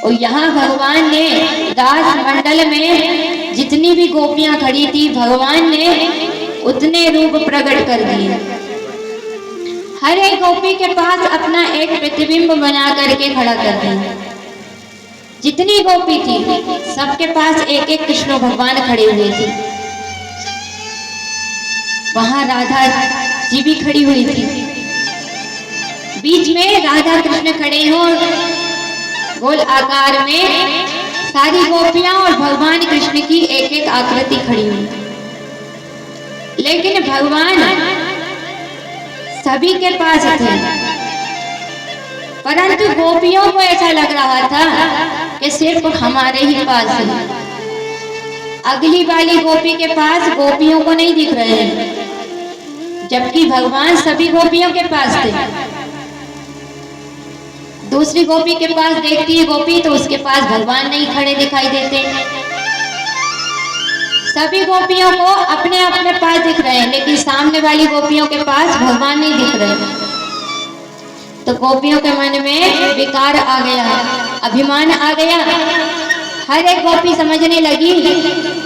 और यहाँ भगवान ने रास मंडल में जितनी भी गोपियां खड़ी थी, भगवान ने उतने रूप प्रकट कर दिए। हर एक गोपी के पास अपना एक प्रतिबिंब बना करके खड़ा कर दिया। जितनी गोपी थी सबके पास एक एक कृष्ण भगवान खड़े हुए थे। वहां राधा जी भी खड़ी हुई थी। बीच में राधा कृष्ण खड़े हो, गोल आकार में सारी गोपियां और भगवान कृष्ण की एक एक आकृति खड़ी हुई। लेकिन भगवान सभी के पास थे, परंतु गोपियों को ऐसा लग रहा था कि सिर्फ हमारे ही पास है। अगली वाली गोपी के पास गोपियों को नहीं दिख रहे हैं, जबकि भगवान सभी गोपियों के पास थे। दूसरी गोपी के पास देखती है गोपी तो उसके पास भगवान नहीं खड़े दिखाई देते। सभी गोपियों को अपने अपने पास दिख रहे हैं, लेकिन सामने वाली गोपियों के पास भगवान नहीं दिख रहे। तो गोपियों के मन में विकार आ गया, अभिमान आ गया। हर एक गोपी समझने लगी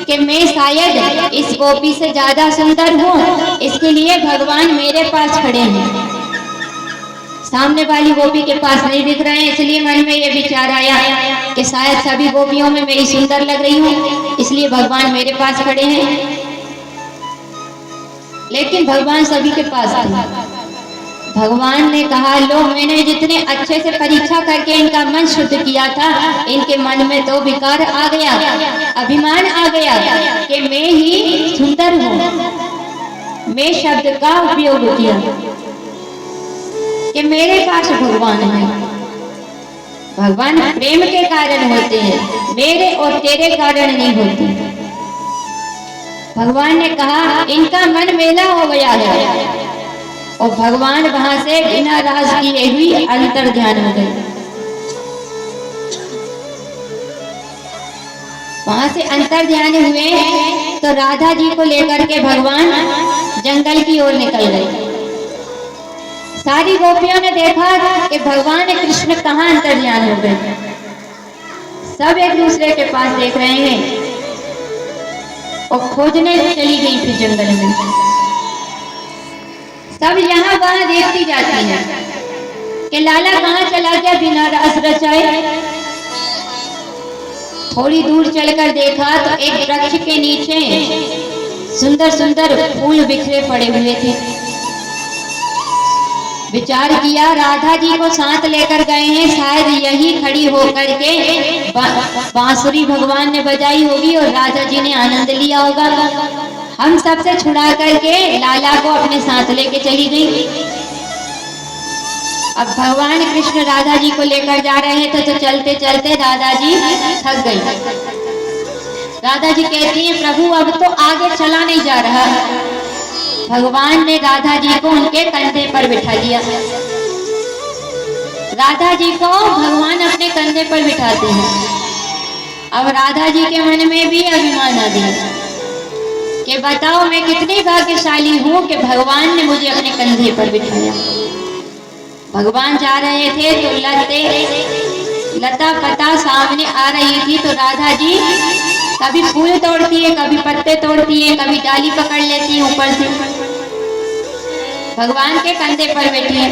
कि मैं शायद इस गोपी से ज्यादा सुंदर हूँ, इसके लिए भगवान मेरे पास खड़े हैं, सामने वाली गोपी के पास नहीं दिख रहे हैं। इसलिए मन में ये विचार आया कि शायद सभी गोपियों में मेरी सुंदर लग रही हूँ, इसलिए भगवान मेरे पास खड़े हैं। लेकिन भगवान सभी के पास थे। भगवान ने कहा, लो मैंने जितने अच्छे से परीक्षा करके इनका मन शुद्ध किया था, इनके मन में तो विकार आ गया, अभिमान आ गया कि मैं ही सुंदर हूँ। मैं शब्द का उपयोग किया कि मेरे पास भगवान है। भगवान प्रेम के कारण होते हैं, मेरे और तेरे कारण नहीं होते। भगवान ने कहा इनका मन मेला हो गया है, और भगवान वहां से बिना राज किए हुई अंतर ध्यान हो गए। वहां से अंतर ध्यान हुए तो राधा जी को लेकर के भगवान जंगल की ओर निकल गए। सारी गोपियों ने देखा कि भगवान कृष्ण कहाँ अंतर ध्यान हो गए। सब एक दूसरे के पास देख रहे हैं और खोजने चली गई फिर जंगल में। सब यहाँ वहां देखती जाती है कि लाला कहाँ चला गया बिना रस रचाए। थोड़ी दूर चलकर देखा तो एक वृक्ष के नीचे सुंदर सुंदर फूल बिखरे पड़े हुए थे। विचार किया राधा जी को साथ लेकर गए हैं, शायद यही खड़ी होकर के बांसुरी भगवान ने बजाई होगी और राधा जी ने आनंद लिया होगा। हम सबसे छुड़ा करके लाला को अपने साथ लेके चली गई। अब भगवान कृष्ण राधा जी को लेकर जा रहे थे तो चलते चलते राधा जी थक गई। राधा जी कहती हैं, प्रभु अब तो आगे चला नहीं जा रहा। भगवान ने राधा जी को उनके कंधे पर बिठा लिया। राधा जी को भगवान अपने कंधे पर बिठाते हैं। अब राधा जी के मन में भी अभिमान आ गया कि बताओ मैं कितनी भाग्यशाली हूँ कि भगवान ने मुझे अपने कंधे पर बिठाया। भगवान जा रहे थे तो लता पता सामने आ रही थी, तो राधा जी कभी फूल तोड़ती है, कभी पत्ते तोड़ती है, कभी डाली पकड़ लेती है ऊपर से। भगवान के कंधे पर बैठी है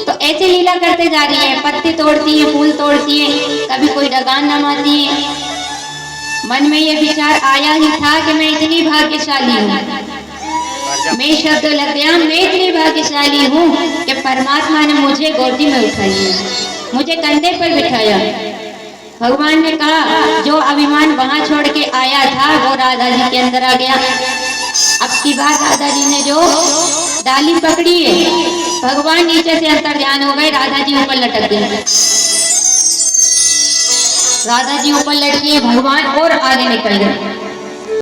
तो ऐसे लीला करते जा रही है, पत्ते तोड़ती है, फूल तोड़ती है, कभी कोई डगान नमाती है। मन में ये विचार आया ही था कि मैं इतनी भाग्यशाली हूँ। मैं शब्द लग गया, मैं इतनी भाग्यशाली हूँ कि परमात्मा ने मुझे गोदी में उठाई, मुझे कंधे पर बिठाया। भगवान ने कहा जो अभिमान वहां छोड़ के आया था वो राधा जी के अंदर आ गया। अब की बात राधा जी ने जो डाली पकड़ी है, भगवान नीचे से अंतर ध्यान हो गए, राधा जी ऊपर लटक गए। राधा जी ऊपर लटकी है, भगवान और आगे निकल गए।